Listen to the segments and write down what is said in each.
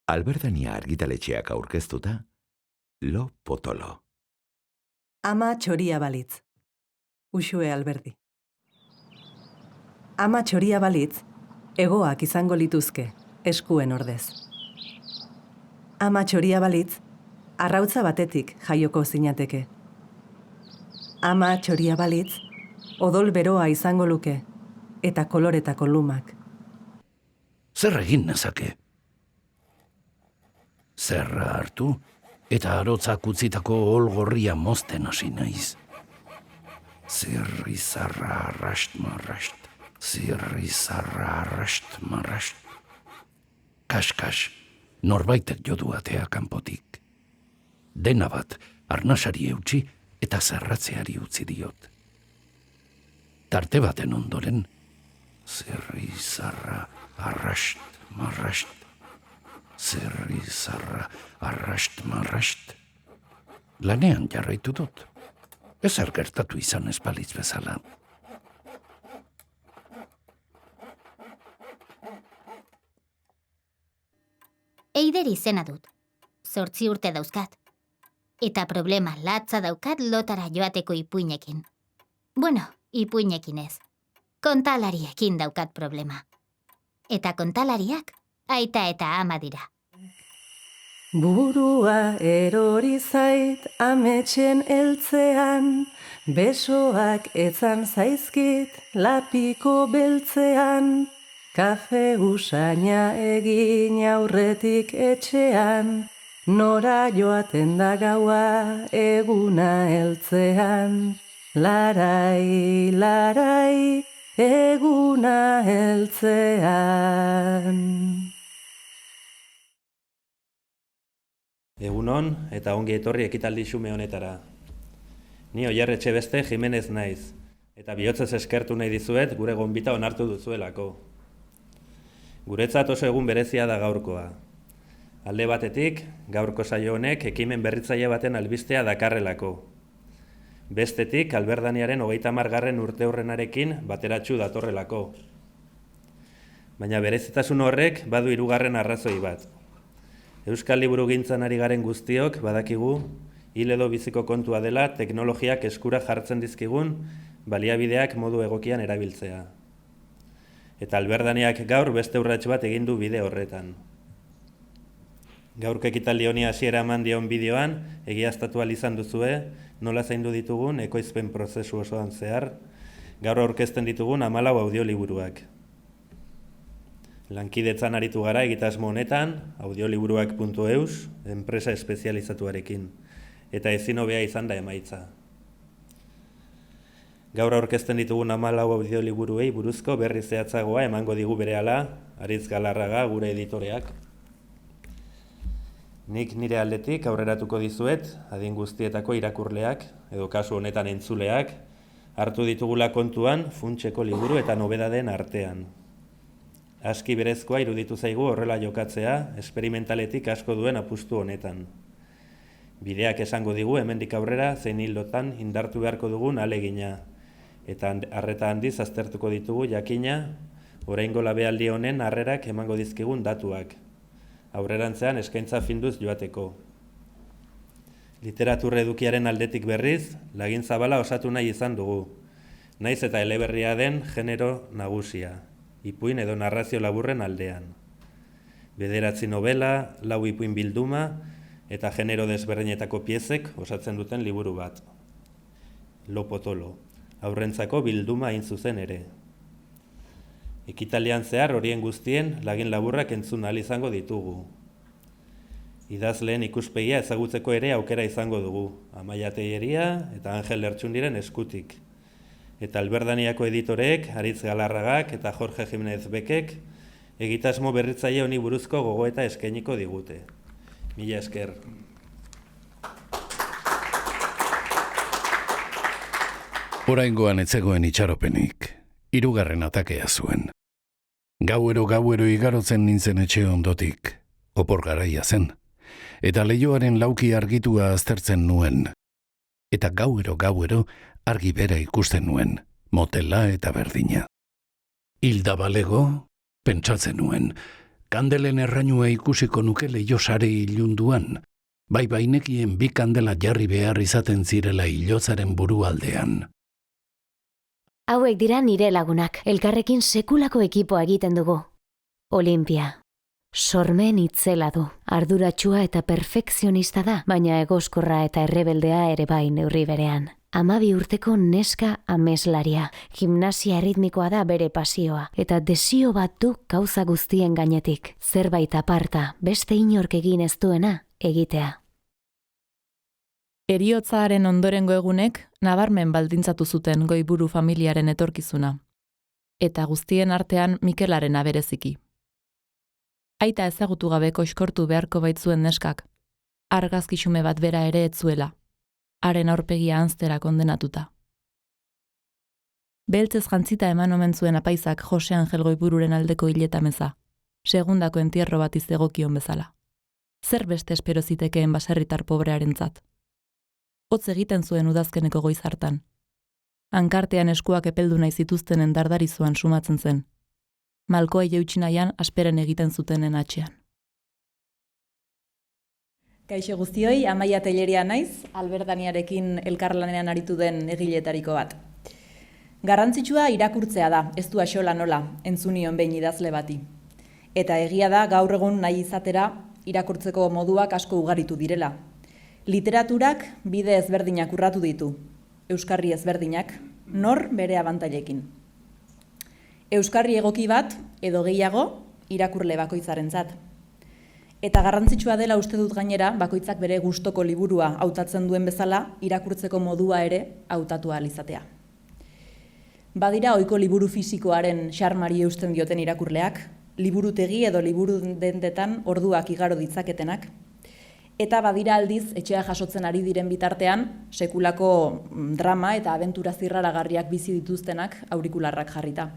Albertania argitaletxeak aurkeztuta, Lo Potolo. Ama txoria balitz. Uxue Alberdi. Ama txoria balitz, hegoak izango lituzke, eskuen ordez. Ama txoria balitz, arrautza batetik jaioko zinateke. Ama txoria balitz, odol beroa izango luke, eta koloretako lumak. Zer egin nezake? Zerra hartu, eta arotzak utzitako olgorria mozten hasi naiz. Zirrizarra arrast marrast, zirrizarra arrast marrast. Kas, norbaitek jodu atea kanpotik. Dena bat, arnasari eutsi eta zerratzeari utzi diot. Tarte baten ondoren, zirrizarra arrast marrast. Zerrizarra arrast marrast. Lanean jarraitu dut. Ezer gertatu izan ez balitz bezala. Eider izena dut. 8 urte dauzkat. Eta problema latza daukat lotara joateko ipuinekin. Bueno, ipuinekin ez. Kontalariekin daukat problema. Eta kontalariak aita eta ama dira. Burua erori zait ametxen eltzean, besoak etzan zaizkit lapiko beltzean, kafe usaina egin aurretik etxean, nora joaten da gaua eguna heltzean. Larai, larai, eguna heltzean. Egunon eta ongi etorri ekitaldi xume honetara. Ni Oier Etxebeste Jimenez naiz, eta bihotzez eskertu nahi dizuet gure gonbita onartu duzuelako. Guretzat oso egun berezia da gaurkoa. Alde batetik, gaurko saio honek ekimen berritzaile baten albistea dakarrelako. Bestetik, Albertaniaren 30. urteurrenarekin bateratsu datorrelako. Baina berezitasun horrek badu 3. arrazoi bat. Euskal liburugintzan ari garen guztiok badakigu hil edo biziko kontua dela teknologiak eskura jartzen dizkigun baliabideak modu egokian erabiltzea. Eta Albertaniak gaur beste urrats bat egin du bide horretan. Gaurko ekitaldi honi hasiera eman dion bideoan egiaztatu ahal izan duzue nola zaindu ditugun ekoizpen prozesu osoan zehar, gaur aurkezten ditugun 14 audioliburuak. Lankidetzan aritu gara egitasmo honetan, audioliburuak.eus, enpresa espezializatuarekin, eta ezin hobea izan da emaitza. Gaur aurkezten ditugun 14 audioliburuei buruzko berri zehatzagoa emango digu berehala, Aritz Galarraga gure editoreak. Nik nire aldetik aurreratuko dizuet, adin guztietako irakurleak, edo kasu honetan entzuleak, hartu ditugula kontuan funtseko liburu eta nobedadeen artean. Aski berezkoa iruditu zaigu horrela jokatzea, esperimentaletik asko duen apustu honetan. Bideak esango digu hemendik aurrera zein hildotan indartu beharko dugun ahalegina, eta harreta handiz aztertuko ditugu jakina, oraingo labealdi honen harrerak emango dizkigun datuak. Aurrerantzean eskaintza finduz joateko. Literatur edukiaren aldetik berriz, lagin zabala osatu nahi izan dugu. Naiz eta eleberria den genero nagusia, ipuin edo narrazio laburren aldean. 9 novela, 4 ipuin bilduma eta genero desberdinetako piezek osatzen duten liburu bat. Lo Potolo, haurrentzako bilduma hain zuzen ere. Ekitaldian zehar horien guztien lagin laburrak entzun ahal izango ditugu. Idazleen ikuspegia ezagutzeko ere aukera izango dugu, Amaia Teieria eta Angel Lertxundiren eskutik. Eta Albertaniako editoreek, Aritz Galarragak eta Jorge Jimenez Bekek, egitasmo berritzaile honi buruzko gogoeta eskainiko digute. Mila esker. Oraingoan ez zegoen itxaropenik, 3. atakea zuen. Gauero igarotzen nintzen etxe ondotik, opor garaia zen, eta leihoaren lauki argitua aztertzen nuen. Eta gauero argi bera ikusten nuen, motela eta berdina. Hilda balego, pentsatzen nuen, kandelen errainua ikusiko nuke leiosare ilunduan, bai bainekien bi kandela jarri behar izaten zirela ilozaren burualdean. Hauek dira nire lagunak, elkarrekin sekulako ekipoa egiten dugu. Olimpia. Sormen itzela du, arduratsua eta perfekzionista da, baina egoskorra eta errebeldea ere bai neurri berean. 12 urteko neska ameslaria, gimnasia erritmikoa da bere pasioa, eta desio bat du gauza guztien gainetik, zerbait aparta, beste inork egin ez duena, egitea. Heriotzaren ondorengo egunek nabarmen baldintzatu zuten Goiburu familiaren etorkizuna, eta guztien artean Mikelarena bereziki. Aita ezagutu gabe koxkortu beharko baitzuen neskak, argazkixume bat bera ere ez zuela, haren aurpegia anztera kondenatuta. Beltzez jantzita eman omen zuen apaizak Jose Angel Goibururen aldeko hileta meza, segundako entierro bat izegokion bezala. Zer beste espero zitekeen baserritar pobrearentzat. Hotz egiten zuen udazkeneko goiz hartan. Hankartean eskuak epeldu nahi zituztenen dardarizuan sumatzen zen. Malkoei eutsi nahian asperen egiten zutenen atxean. Kaixo guztioi, Amaia Telleria naiz, Alberdaniarekin elkarlanean aritu den egiletariko bat. Garrantzitsua irakurtzea da, ez du axola nola, entzunion behin idazle bati. Eta egia da gaur egun nahi izatera irakurtzeko moduak asko ugaritu direla. Literaturak bide ezberdinak urratu ditu, euskarri ezberdinak, nor bere abantailekin. Euskarri egoki bat, edo gehiago, irakurle bakoitzarentzat. Eta garrantzitsua dela uste dut gainera, bakoitzak bere gustoko liburua hautatzen duen bezala, irakurtzeko modua ere hautatu ahal izatea. Badira ohiko liburu fisikoaren xarmari eusten dioten irakurleak, liburutegi edo liburu dendetan orduak igaro ditzaketenak, eta badira aldiz etxea jasotzen ari diren bitartean, sekulako drama eta abentura zirraragarriak bizi dituztenak aurikularrak jarrita.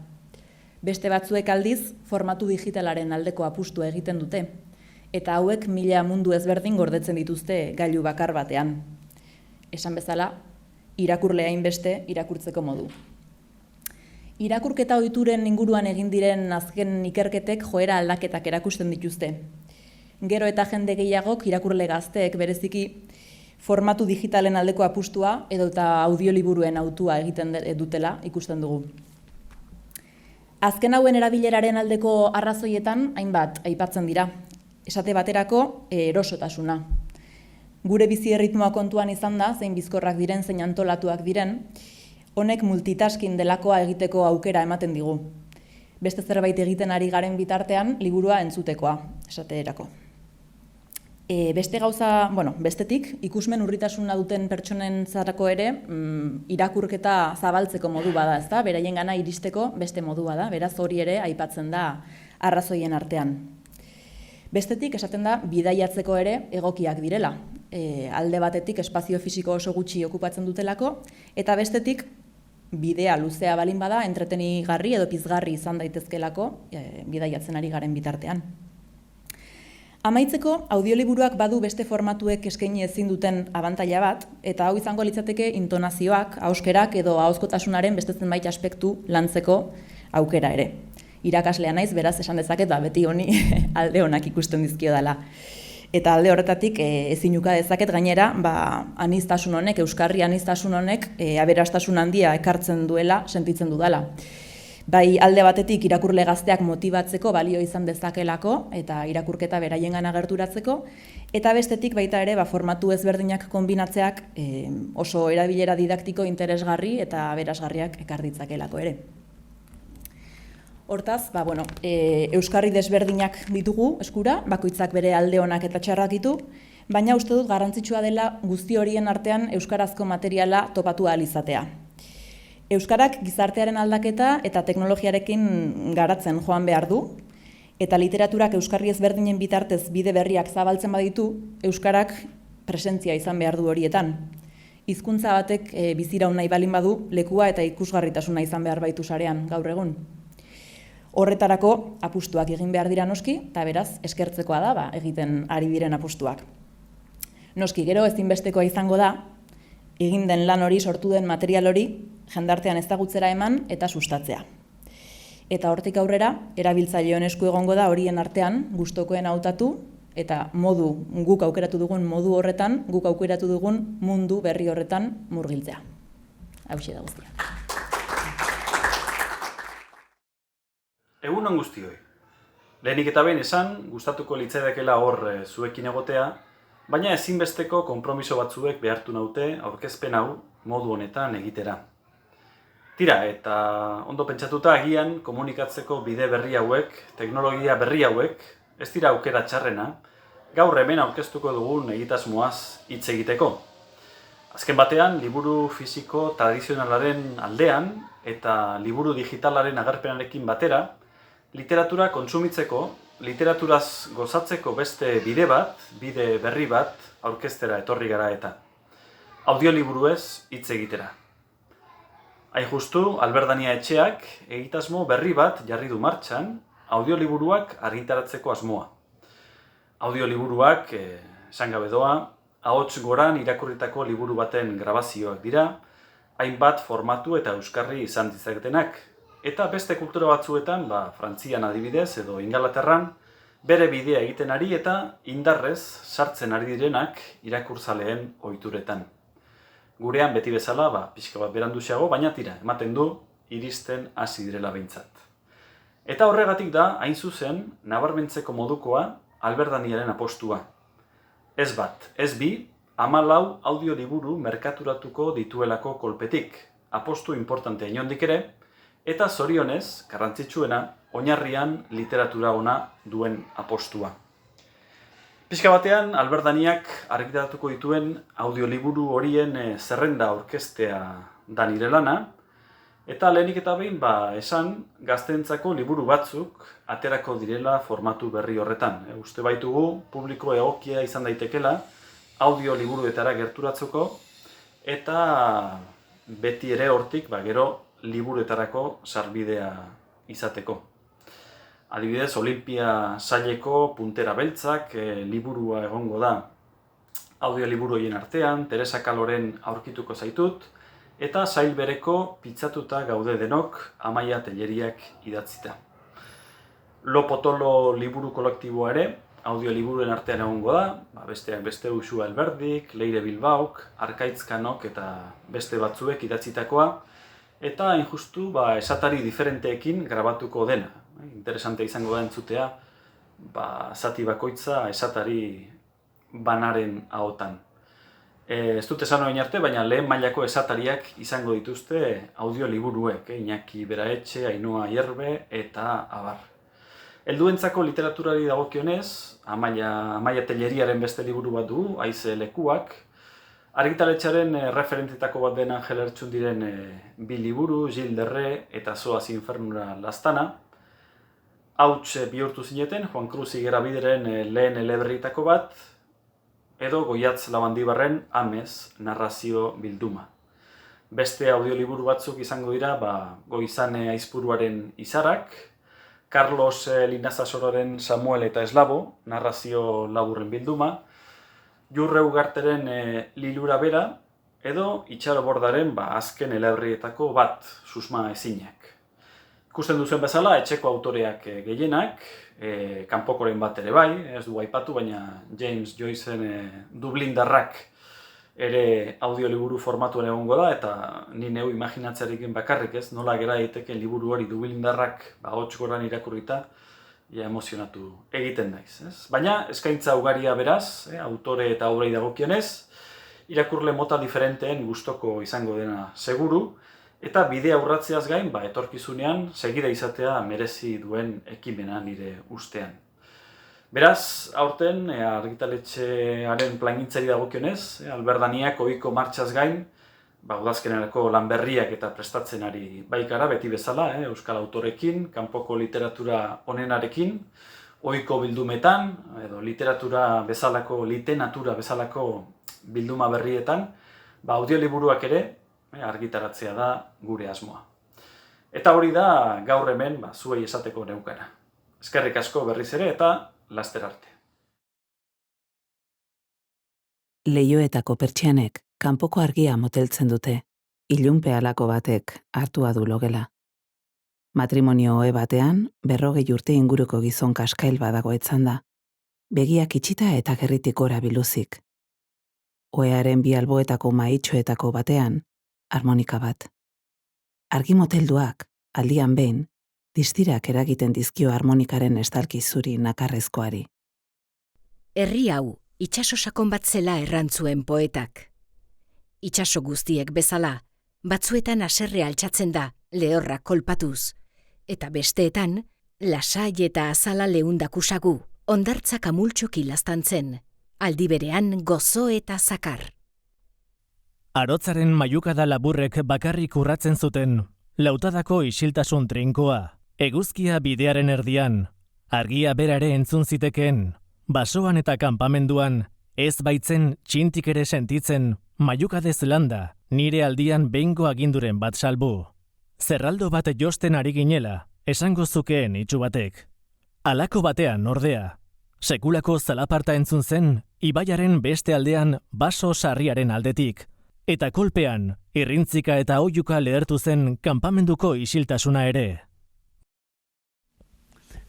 Beste batzuek aldiz, formatu digitalaren aldeko apustua egiten dute, eta hauek 1000 mundu ezberdin gordetzen dituzte gailu bakar batean. Esan bezala, irakurlea hainbeste irakurtzeko modu. Irakurketa ohituren inguruan egin diren azken ikerketek joera aldaketak erakusten dituzte. Gero eta jende gehiagok irakurle gazteek bereziki formatu digitalen aldeko apustua edo eta audioliburuen autua egiten dutela ikusten dugu. Azken hauen erabileraren aldeko arrazoietan hainbat aipatzen dira. Esate baterako erosotasuna. Gure bizi erritmoa kontuan izan da, zein bizkorrak diren, zein antolatuak diren, honek multitasking delakoa egiteko aukera ematen digu. Beste zerbait egiten ari garen bitartean, liburua entzutekoa, esaterako. Bestetik, ikusmen urritasuna duten pertsonen zarako ere, irakurketa zabaltzeko modu bada, ezta? Beraien gana iristeko beste modu bada, beraz hori ere aipatzen da arrazoien artean. Bestetik, esaten da, bidaiatzeko ere egokiak direla. Alde batetik espazio fisiko oso gutxi okupatzen dutelako, eta bestetik, bidea luzea balin bada, entretenigarri edo pizgarri izan daitezkelako bidaiatzen ari garen bitartean. Amaitzeko, audioliburuak badu beste formatuek eskaini ezin duten abantaila bat, eta hau izango litzateke intonazioak, ahoskerak edo ahozkotasunaren beste zenbait aspektu lantzeko aukera ere. Irakaslea naiz, beraz esan dezaket, beti honi alde onak ikusten dizkio dela. Eta alde horretatik ezinuka dezaket gainera, aniztasun honek, euskarri aniztasun honek, aberastasun handia ekartzen duela, sentitzen dudala. Bai alde batetik irakurle gazteak motibatzeko balio izan dezakelako, eta irakurketa beraiengana gerturatzeko, eta bestetik baita ere formatu ezberdinak konbinatzeak oso erabilera didaktiko interesgarri eta aberasgarriak ekar ditzakelako ere. Hortaz, euskarri desberdinak ditugu eskura, bakoitzak bere alde onak eta txarrak ditu, baina uste dut garrantzitsua dela guzti horien artean euskarazko materiala topatu ahal izatea. Euskarak gizartearen aldaketa eta teknologiarekin garatzen joan behar du, eta literaturak euskarri ezberdinen bitartez bide berriak zabaltzen baditu, euskarak presentzia izan behar du horietan. Hizkuntza batek biziraun nahi balin badu, lekua eta ikusgarritasuna izan behar baitu sarean gaur egun. Horretarako apustuak egin behar dira noski, eta beraz eskertzekoa da egiten ari diren apustuak. Noski, gero ezinbestekoa izango da, egin den lan hori, sortu den material hori, jendartean ezagutzera eman eta sustatzea. Eta hortik aurrera, erabiltzaileon esku egongo da horien artean gustokoen hautatu, eta guk aukeratu dugun modu horretan, guk aukeratu dugun mundu berri horretan murgiltzea. Hauxe da guztia. Egun on guztioi. Lehenik eta behin esan, gustatuko litzaidakela hor zuekin egotea, baina ezinbesteko konpromiso batzuek behartu naute aurkezpen hau modu honetan egitera. Tira, eta ondo pentsatuta agian komunikatzeko bide berri hauek, teknologia berri hauek, ez dira aukera txarrena, gaur hemen aurkeztuko dugun egitasmoaz hitz egiteko. Azken batean, liburu fisiko tradizionalaren aldean eta liburu digitalaren agerpenarekin batera, literatura kontsumitzeko, literaturaz gozatzeko beste bide berri bat aurkeztera etorri gara eta audioliburuez hitz egitera. Hain justu, Alberdania etxeak egitasmo berri bat jarri du martxan audioliburuak argitaratzeko asmoa. Audioliburuak, esan gabe doa, ahots goran irakurritako liburu baten grabazioak dira, hainbat formatu eta euskarri izan ditzaketenak, eta beste kultura batzuetan, Frantzian adibidez edo Ingalaterran, bere bidea egiten ari eta indarrez sartzen ari direnak irakurzaleen ohituretan. Gurean beti bezala, pixka bat beranduxeago, baina tira, ematen du, iristen hasi direla behintzat. Eta horregatik da, hain zuzen, nabarmentzeko modukoa Alberdaniaren apostua. Ez bat, ez bi, 14 audioliburu merkaturatuko dituelako kolpetik, apostu importantea inondik ere, eta zorionez, garrantzitsuena, oinarrian literatura ona duen apostua. Pixka batean, Alberdaniak argitaratuko dituen audioliburu horien zerrenda aurkeztea da nire lana, eta lehenik eta behin, esan, gazteentzako liburu batzuk aterako direla formatu berri horretan. Uste baitugu, publiko egokia izan daitekela, audioliburuetara gerturatzeko, eta beti ere hortik, gero, liburuetarako sarbidea izateko. Adibidez, Olimpia saileko Puntera Beltzak liburua egongo da audioliburu horien artean, Teresa Kaloren Aurkituko zaitut, eta sail bereko Pitzatuta gaude denok Amaia Telleriak idatzita. Lo Potolo liburu kolektiboa ere audioliburuen artean egongo da, besteak beste Uxua Elberdik, Leire Bilbauk, Arkaitz Kanok eta beste batzuek idatzitakoa, eta hain justu esatari diferenteekin grabatuko dena. Interesante izango da entzutea, zati bakoitza esatari banaren ahotan. Ez dut esan orain arte, baina lehen mailako esatariak izango dituzte audioliburuek, Iñaki Beraetxe, Ainhoa Ierbe eta abar. Helduentzako literaturari dagokionez, Amaia Telleriaren beste liburu bat du, Haize lekuak, argitaletxearen referentetako bat den Angel Ertxundiren 2 liburu, Gil Derre eta Zoaz Infernura Lastana. Hauts bihurtu zineten, Juan Cruz Igerabideren lehen eleberritako bat, edo Goiatz Labandibarren Amez narrazio bilduma. Beste audioliburu batzuk izango dira, Goizane Aizpuruaren Izarak, Carlos Linazasororen Samuel eta Eslabo, narrazio laburren bilduma, Jurre Ugarteren Lilura Bera, edo Itxaro Bordaren azken eleberrietako bat, Susma Ezinak. Ikusten duzuen bezala, etxeko autoreak gehienak, kanpokoren bat ere bai, ez du aipatu, baina James Joyceen Dublindarrak ere audioliburu formatuan egongo da, eta ni neu imaginatzearekin bakarrik ez, nola gera daiteken liburu hori Dublindarrak ahots goran irakurrita, emozionatu egiten naiz. Baina eskaintza ugaria beraz, autore eta obrei dagokionez, irakurle mota diferenteen gustoko izango dena seguru, eta bidea urratzeaz gain, etorkizunean segida izatea merezi duen ekimena nire ustean. Beraz, aurten argitaletxearen plangintzari dagokionez, Alberdaniak ohiko martxaz gain, udazkenerako lan berriak eta prestatzen ari baikara, beti bezala, euskal autorekin, kanpoko literatura onenarekin, ohiko bildumetan, edo literatura bezalako bilduma berrietan, audioliburuak ere argitaratzea da gure asmoa. Eta hori da gaur hemen zuei esateko neukana. Eskerrik asko berriz ere eta laster arte. Leihoetako pertsianek kanpoko argia moteltzen dute, ilunpe halako batek hartua du logela. Matrimonio ohe batean, 40 urte inguruko gizon kaskail badago etzan da. Begiak itxita eta gerritik gora biluzik. Ohearen bi alboetako maitxoetako batean, harmonika bat. Argi motelduak, aldian behin, distirak eragiten dizkio harmonikaren estalki zuri nakarrezkoari. Herri hau, itsaso sakon bat zela errantzuen poetak. Itsaso guztiek bezala, batzuetan haserre altxatzen da, lehorra kolpatuz, eta besteetan, lasai eta azala leundakusagu, ondartzak amultxoki laztantzen, aldi berean gozo eta zakar. Arotzaren maiukada laburrek bakarrik urratzen zuten, lautadako isiltasun trinkoa, eguzkia bidearen erdian, argia berare entzun zitekeen, basoan eta kanpamenduan, ez baitzen txintik ere sentitzen, maiukadez landa, nire aldian behingo aginduren bat salbu. Zerraldo bat josten ari ginela, esango zukeen itxu batek. Halako batean, ordea, sekulako zalaparta entzun zen, ibaiaren beste aldean baso sarriaren aldetik, eta kolpean, irrintzika eta oiuka lehertu zen kanpamenduko isiltasuna ere.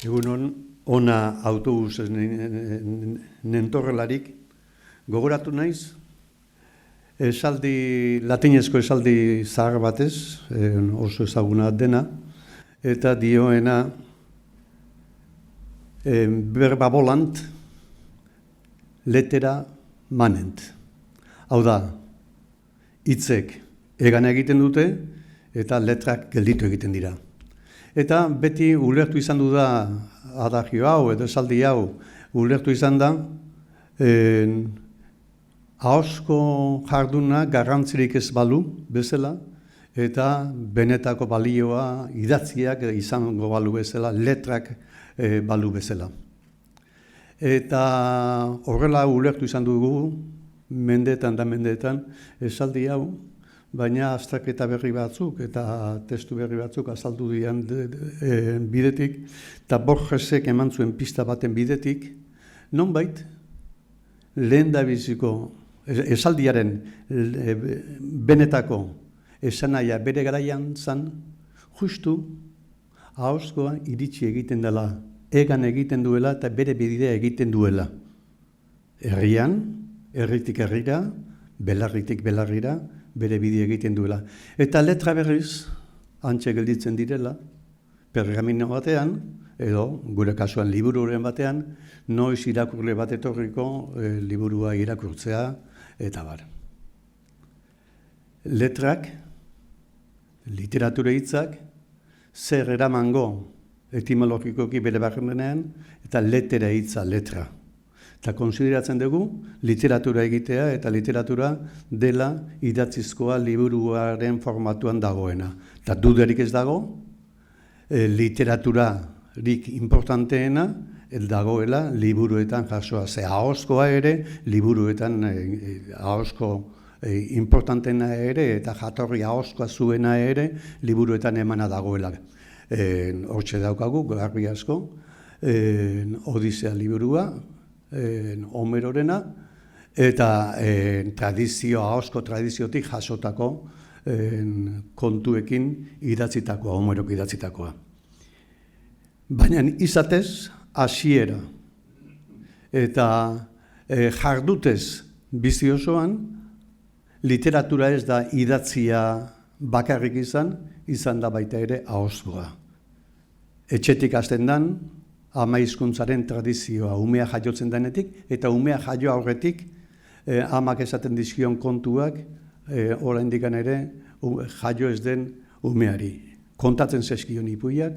Egunon, ona autobus nentorrelarik, gogoratu naiz, latinezko esaldi zahar batez, oso ezaguna dena, eta dioena verba volant, letera manent. Hau da, hitzek egan egiten dute eta letrak gelditu egiten dira. Eta beti ulertu izan du da adagio hau edo esaldi hau ulertu izan da ahozko jarduna garrantzirik ez balu bezala eta benetako balioa idatziak izango balu bezala, letrak balu bezala. Eta horrela ulertu izan dugu mendeetan da mendeetan esaldi hau, baina abstraketa berri batzuk eta testu berri batzuk azaldu dian bidetik, eta Borgesek eman zuen pista baten bidetik, nonbait lehendabiziko esaldiaren benetako esanaia bere garaian zan, justu ahozkoa iritsi egiten dela, egan egiten duela eta bere bidea egiten duela. Herrian, herritik herrira, belarritik belarrira, bere bidea egiten duela. Eta letra berriz, antxe gelditzen direla, pergamino batean, edo gure kasuan libururen batean, noiz irakurle bat etorriko liburua irakurtzea, eta bar. Letrak, literatura hitzak, zer eramango etimologikoki bere barrenean, eta letera hitza, letra. Eta konsideratzen dugu literatura egitea eta literatura dela idatzizkoa liburuaren formatuan dagoena. Eta dudarik ez dago, literaturarik importanteena dagoela liburuetan jasoa. Ze ahozkoa ere, liburuetan ahozko importanteena ere eta jatorri ahozkoa zuena ere liburuetan emana dagoela. Hortxe daukagu, garbi asko, Odisea liburua, Homerorena, eta ahozko tradiziotik jasotako kontuekin idatzitakoa, Homerok idatzitakoa. Baina izatez, hasiera eta jardutez bizi osoan, literatura ez da idatzia bakarrik izan da baita ere ahozkoa. Etxetik hasten dan, ama hizkuntzaren tradizioa, umea jaiotzen denetik, eta umea jaio aurretik amak esaten dizkion kontuak, oraindik ere jaio ez den umeari. Kontatzen zaizkion ipuiak,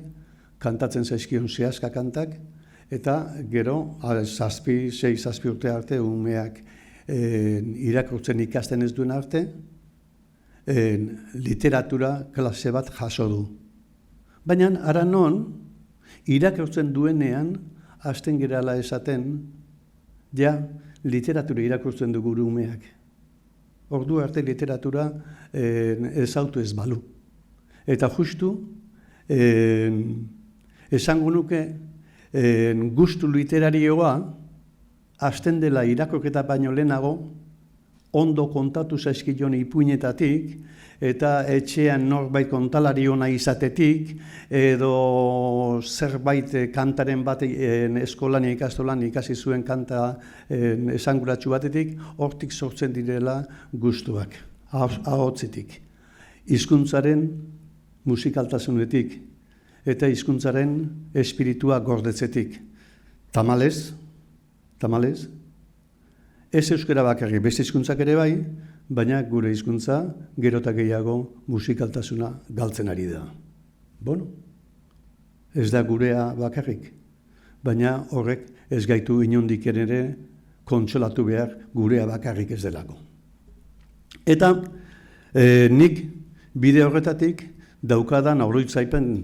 kantatzen zaizkion zehazka kantak, eta gero, 6-7 urte arte, umeak irakurtzen ikasten ez duen arte, literatura klase bat jaso du. Baina, ara non, irakurtzen duenean, hasten gerala esaten, ja, literatura irakurtzen du gure umeak. Ordu arte literatura ezautu ez balu. Eta justu, esango nuke, gustu literarioa, hasten dela irakurketa baino lehenago, ondo kontatu zaizkion ipuinetatik, eta etxean norbait kontalari ona izatetik, edo zerbait kantaren bat eskolan ikastolan ikasi zuen kanta esanguratsu batetik, hortik sortzen direla gustuak, ahotzetik. Hizkuntzaren musikaltasunetik, eta hizkuntzaren espiritua gordetzetik. Tamalez, ez euskara bakarrik, beste hizkuntzak ere bai, baina gure hizkuntza gero eta gehiago musikaltasuna galtzen ari da. Bueno, ez da gurea bakarrik, baina horrek ez gaitu inondik ere kontsolatu behar gurea bakarrik ez delako. Eta nik bide horretatik daukadan oroitzaipen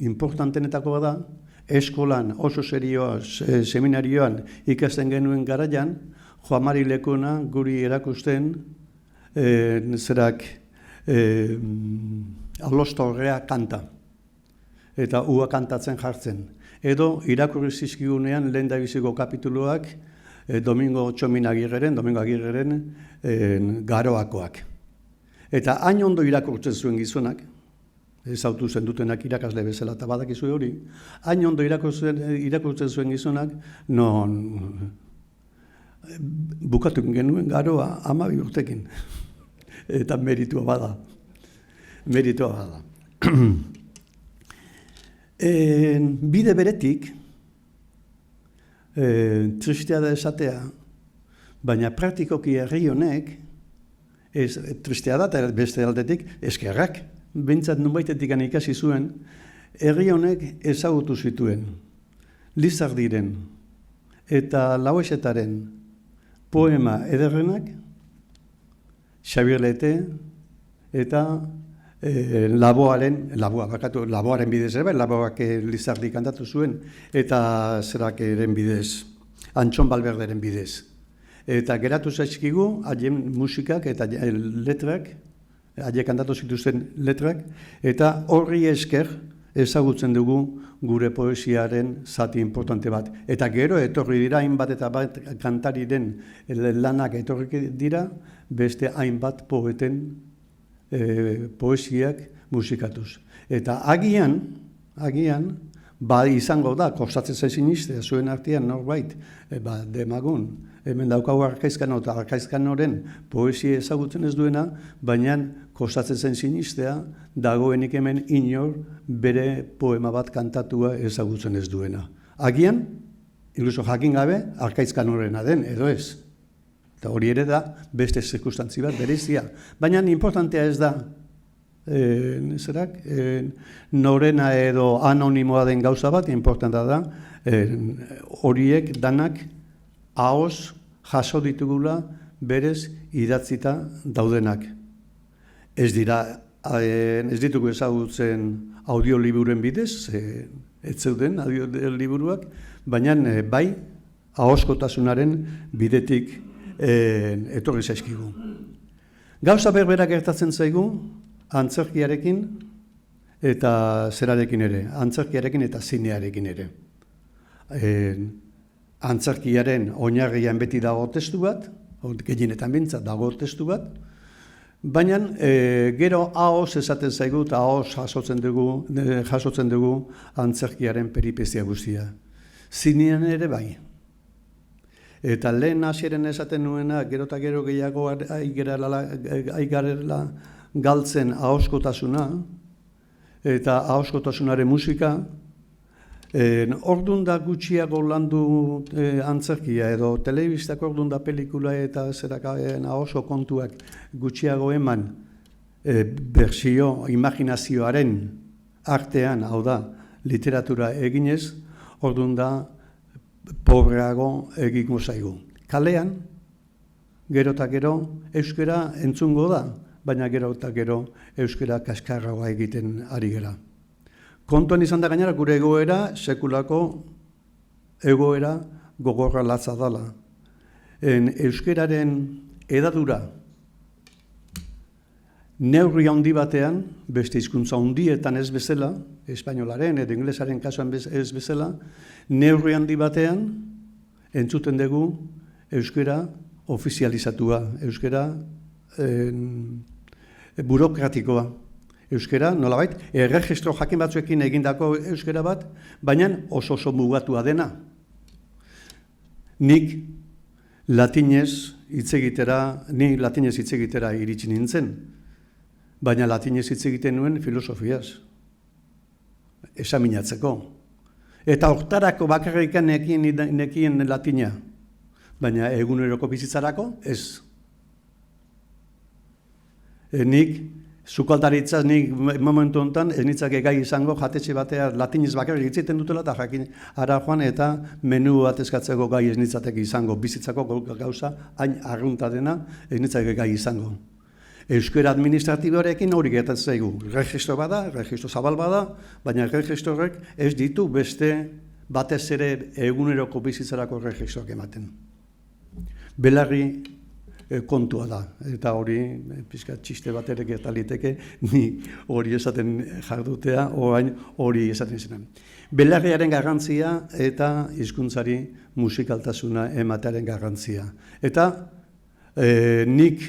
importantenetako bada, eskolan oso serioa seminarioan ikasten genuen garaian, Joan Mari Lekona guri erakusten Alostorrea kanta, eta ua kantatzen jartzen. Edo irakurri zizkigunean lehendabiziko kapituluak Domingo Agirreren Garoakoak. Eta hain ondo irakurtzen zuen gizonak, ezautu zen dutenak irakasle bezala eta badakizu hori, hain ondo irakurtzen zuen gizonak, bukatu genuen Garoa 12 urtekin. Eta meritua bada. Bide beretik, tristea da esatea, baina praktikoki herri honek, tristea da eta beste aldetik, eskerrak, behintzat nunbaitetik ikasi zuen, herri honek ezagutu zituen, Lizardiren eta Lauesetaren poema ederrenak, Xabier Lete eta Laboaren bidez ere, Laboak Lizardi kantatu zuen, eta zerakeren bidez, Antxon Balberderen bidez. Eta geratu zaizkigu, haien musikak eta letrak, haien kantatu zituzten letrak, eta horri esker ezagutzen dugu gure poesiaren zati importante bat. Eta gero etorri dira hainbat eta bat kantariren lanak etorri dira, beste hainbat poeten poesiak musikatuz. Eta agian, izango da, kostatzen zaizin izte, zuen artean norbait, demagun, hemen daukagu Arkaizkano eta Arkaizkanoren poesia ezagutzen ez duena, baina kostatzen zen sinistea, dagoenik hemen inor bere poema bat kantatua ezagutzen ez duena. Agian, inkluso jakin gabe, Arkaizkanorena den, edo ez. Eta hori ere da, beste zirkustantzi bat berezia. Baina importantea ez da, norena edo anonimoa den gauza bat, importantea da, horiek danak ahoz jaso ditugula berez idatzita daudenak. Ez ditugu ezagutzen audioliburen bidez, ez zeuden audioliburuak, baina bai ahozkotasunaren bidetik etorri zaizkigu. Gauza berbera gertatzen zaigu antzerkiarekin eta zerarekin ere, antzerkiarekin eta zinearekin ere. Antzerkiaren oinarrian beti dago testu bat, gehienetan bintzat dago testu bat, baina gero ahoz esaten zaigu eta ahoz jasotzen dugu antzerkiaren peripezia guztia. Zinean ere bai. Eta lehen hasieren esaten nuena, gero eta gero gehiago aigarela galtzen ahozkotasuna eta ahozkotasunaren musika, ordun da gutxiago landu antzerkia edo telebistak ordun da pelikula eta zerakaen ahosko kontuak gutxiago eman bersio, imaginazioaren artean, hau da, literatura eginez, ordun da pobreago egingo zaigu. Kalean, gero eta gero, euskara entzungo da, baina gero eta gero euskara kaskarragoa egiten ari gera. Kontuan izan da gainera, gure egoera, sekulako egoera gogorra latza dala. Euskararen edadura neurri handi batean, beste hizkuntza handietan ez bezala, espainolaren edo inglesaren kasuan ez bezala, neurri handi batean entzuten dugu euskara ofizializatua euskera, burokratikoa euskera, nolabait, erregistro jakin batzuekin egindako euskera bat, baina oso mugatua dena. Nik latinez hitz egitera iritsi nintzen, baina latinez hitz egiten nuen filosofiaz, esaminatzeko. Eta hortarako bakarrikan nekien latina, baina eguneroko bizitzarako ez. Nik, sukaldaritzaz, nik momentu honetan, ez nitzak gai izango jatetxe batea latinez bakarrik hitz egiten dutela, eta jakin ara joan eta menu bat eskatzeko gai ez nitzatek izango, bizitzako gauza, hain arrunta dena, ez nitzak gai izango. Euskera administratiboarekin hori gertatzen zaigu. Registro bada, registro zabal bada, baina registro horrek ez ditu beste batez ere eguneroko bizitzarako registroak ematen. Belarri kontua da, eta hori pixka txiste bat ere gertaliteke, ni hori esaten jardutea, orain hori esaten zenen. Belarriaren garrantzia eta hizkuntzari musikaltasuna ematearen garrantzia. Eta nik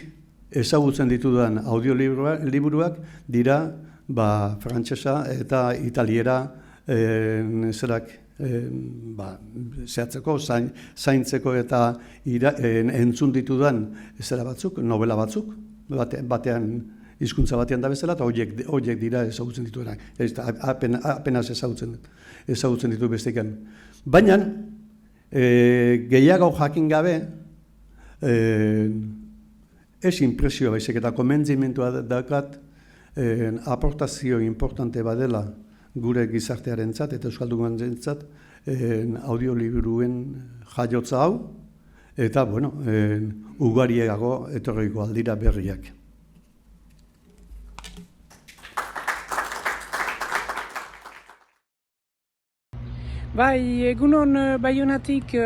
ezagutzen ditudan audioliburuak dira frantsesa eta italiera zehatzeko, zaintzeko eta entzun ditudan batzuk, novela batzuk, batean hizkuntza batean da bezala, eta horiek dira ezagutzen dituenak. Apenas ezagutzen ditu bestekan. Baina, gehiago jakin gabe, ez impresioa baizik eta konbentzimentua daukat aportazio importante badela gure gizartearentzat eta euskaldunarentzat audioliburuen jaiotza hau, eta, ugariago etorriko aldira berriak. Bai, egunon Baionatik,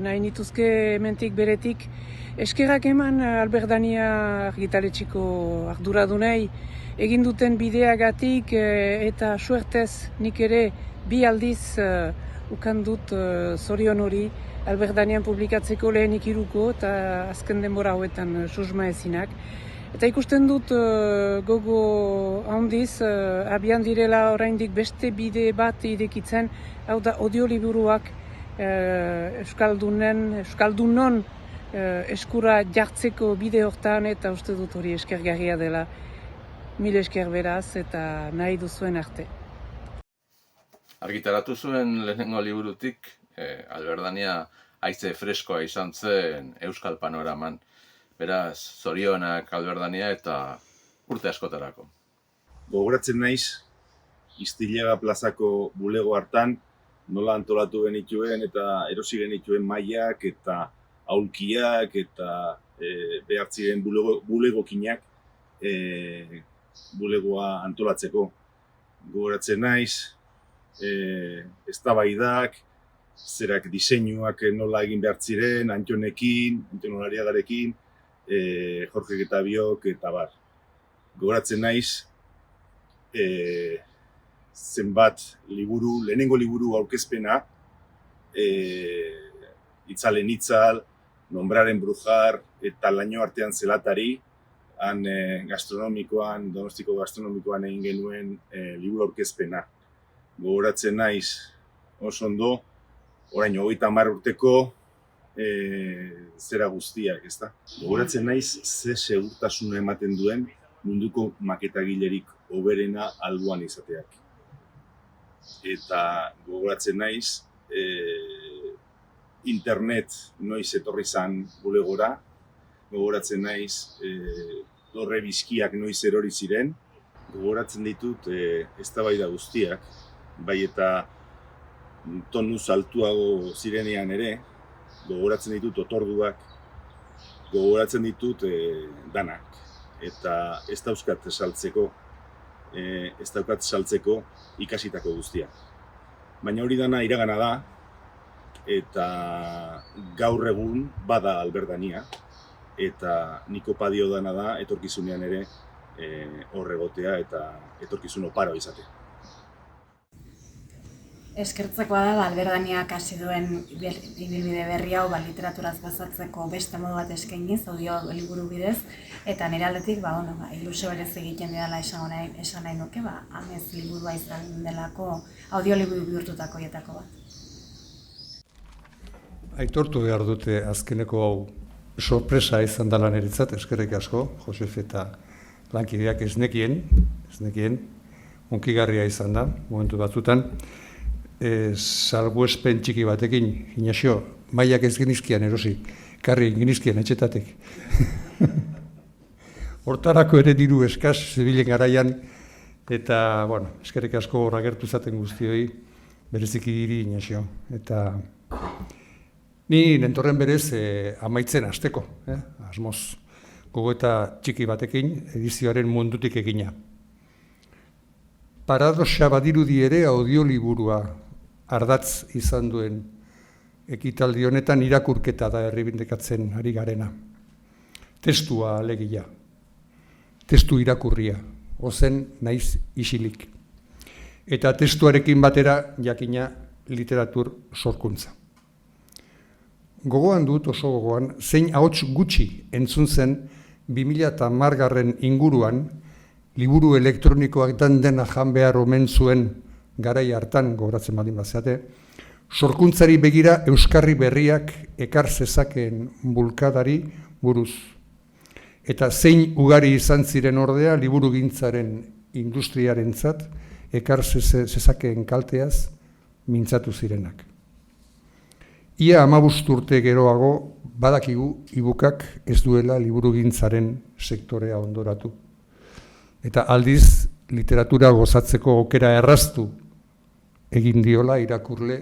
nahi nituzke hementik beretik, eskerrak eman Alberdania argitaletxiko arduradunei egin duten bideagatik eta suertez nik ere bi aldiz ukan dut zorion hori Alberdanian publikatzeko lehenik hiruko eta azken denbora hauetan susma ezinak. Eta ikusten dut gogo handiz abian direla oraindik beste bide bat irekitzen, hau da audioliburuak euskaldunon eskura jartzeko bide hortan, eta uste dut hori eskergarria dela. Mil esker beraz eta nahi duzuen arte. Argitaratu zuen lehenengo liburutik, Alberdania haize freskoa izan zen euskal panoraman. Beraz, zorionak Alberdania eta urte askotarako. Gogoratzen naiz, Iztilega plazako bulego hartan, nola antolatu genituen eta erosi genituen mailak eta aulkiak eta behartziren bulegokinak bulegoa antolatzeko. Gogoratzen naiz, eztabaidak, zerak diseinuak nola egin behartziren, Antonekin, Anton Olariagarekin, Jorge Getabiok eta bar. Gogoratzen naiz, zenbat liburu, lehenengo liburu aurkezpena, Itzalen Itzal, Nombraren Brujar eta Laino Artean Zelatari, han gastronomikoan, Donostiko gastronomikoan egin genuen liburu aurkezpena. Gogoratzen naiz, oso ondo, orain 30 urteko zera guztiak, ezta? Gogoratzen naiz ze segurtasuna ematen duen munduko maketagilerik hoberena alboan izateak. Eta gogoratzen naiz internet noiz etorri zan bulegora, gogoratzen naiz dorre bizkiak noiz erori ziren, gogoratzen ditut eztabaida guztiak, bai eta tonuz altuago zirenean ere, gogoratzen ditut otorduak, gogoratzen ditut danak. Eta ez daukat saltzeko ikasitako guztia. Baina hori dana iragana da, eta gaur egun bada Alberdania, eta niko padio dana da etorkizunean ere hor egotea eta etorkizun oparo izatea. eskertzekoa da, Alberdaniak hasi duen ibilbide berri hau literaturaz gozatzeko beste modu bat eskainiz, audioliburu bidez, eta nire aldetik ilusio berez egiten dela esan nahi nuke, amez liburua izan delako audioliburu bihurtutako hietako bat. Aitortu behar dute azkeneko hau sorpresa izan dela niretzat, eskerrik asko, Josef eta lankideak ez nekien, hunkigarria izan da, momentu batzutan, salbuespen txiki batekin, Ignacio, mailak ez genizkian erosi, karri genizkian etxetatek. Hortarako ere diru eskaz, zebilen garaian, eta, eskerrik asko horra gertu zaten guztioi, bereziki diri, Ignacio, eta ni nentorren berez amaitzen hasteko, asmoz, gogoeta txiki batekin, edizioaren mundutik egina. Paradoxa badirudi ere audioliburua ardatz izan duen ekitaldi honetan irakurketa da erribindekatzen ari garena. Testua alegia, testu irakurria, ozen naiz isilik. Eta testuarekin batera jakina literatur sorkuntza. Gogoan dut oso gogoan, zein ahots gutxi entzun zen 2010 inguruan, liburu elektronikoak dena jan behar omen zuen garai hartan, gogoratzen baldin bazeate, sorkuntzari begira euskarri berriak ekar zezakeen bulkadari buruz. Eta zein ugari izan ziren ordea liburugintzaren industriarentzat ekar zezakeen kalteaz mintzatu zirenak. Ia 15 urte geroago badakigu ibukak ez duela liburugintzaren sektorea ondoratu. Eta aldiz literatura gozatzeko aukera erraztu egin diola irakurle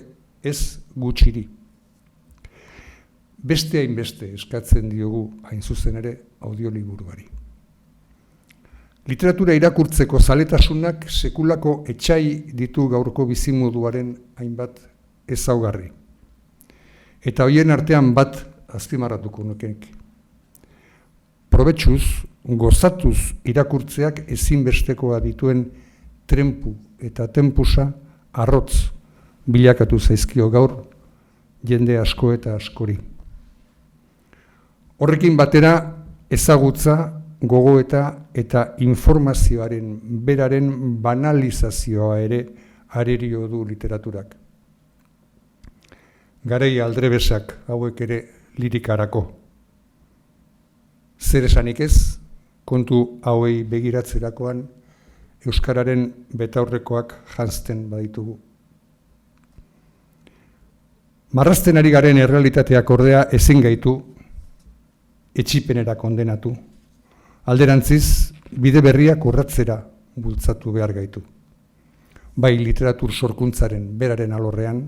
ez gutxiri. Beste hainbeste eskatzen diogu hain zuzen ere audioliburuari. Literatura irakurtzeko zaletasunak sekulako etsai ditu gaurko bizimoduaren hainbat ezaugarri. Eta horien artean bat azpimarratuko nukenik. Probetxuz, gozatuz irakurtzeak ezinbestekoa dituen trenpu eta tempusa arrotz bilakatu zaizkio gaur jende asko eta askori. Horrekin batera ezagutza, gogoeta eta informazioaren beraren banalizazioa ere arerio du literaturak. Garai aldrebesak hauek ere lirikarako. Zer esanik ez, kontu hauei begiratzerakoan euskararen betaurrekoak janzten baditugu. Marrazten ari garen errealitateak ordea ezin gaitu etxipenera kondenatu. Alderantziz, bide berriak urratzera bultzatu behar gaitu. Bai literatur sorkuntzaren beraren alorrean,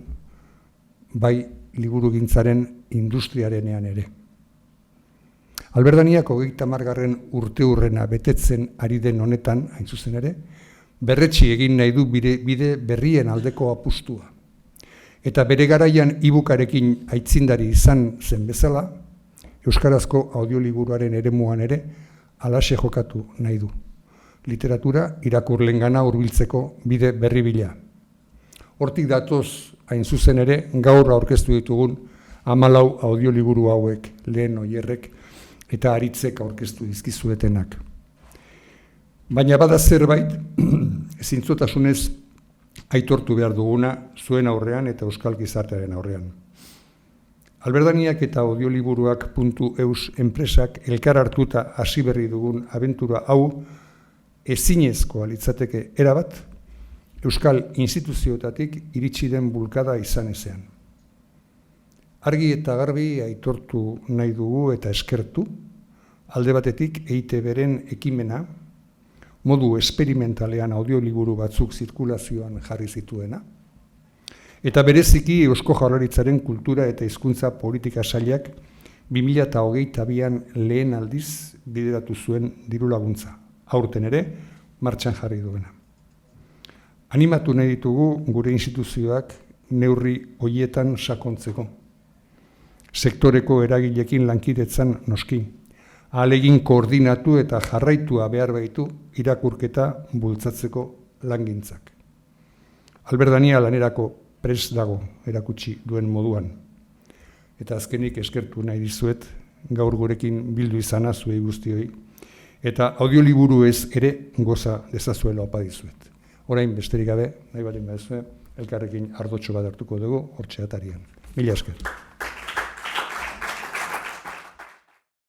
bai liburugintzaren industriarenean ere. Alberdaniak 30. urteurrena betetzen ari den honetan, hain zuzen ere, berretsi egin nahi du bide berrien aldeko apustua. Eta bere garaian ibukarekin aitzindari izan zen bezala, euskarazko audioliburuaren eremuan ere halaxe jokatu nahi du. Literatura irakurlengana hurbiltzeko bide berri bila. Hortik datoz, hain zuzen ere, gaur aurkeztu ditugun 14 audioliburu hauek, lehen oierrek eta aritzek aurkeztu dizkizuetenak. Baina bada zerbait, zintzotasunez aitortu behar duguna zuen aurrean eta euskal gizartearen aurrean. Alberdaniak eta audioliburuak.eus enpresak elkar hartuta hasi berri dugun abentura hau ezinezkoa litzateke erabat, euskal instituzioetatik iritsi den bulkada izan ezean. Argi eta garbi aitortu nahi dugu eta eskertu, alde batetik EITB-ren ekimena, modu esperimentalean audioliburu batzuk zirkulazioan jarri zituena, eta bereziki Eusko Jaurlaritzaren kultura eta hizkuntza politika sailak 2022an lehen aldiz bideratu zuen dirulaguntza, aurten ere martxan jarri duena. Animatu nahi ditugu gure instituzioak neurri horietan sakontzeko. Sektoreko eragilekin lankidetzan noski, ahalegin koordinatu eta jarraitua behar baitu irakurketa bultzatzeko langintzak. Alberdania lanerako prest dago erakutsi duen moduan. Eta azkenik eskertu nahi dizuet gaur gurekin bildu izana zuei guztioi, eta audioliburu ez ere goza dezazuela opa dizuet. Orain besterik gabe, nahi baldin baduzue, elkarrekin ardotxo bat hartuko dugu hortxe atarian. Mila esker.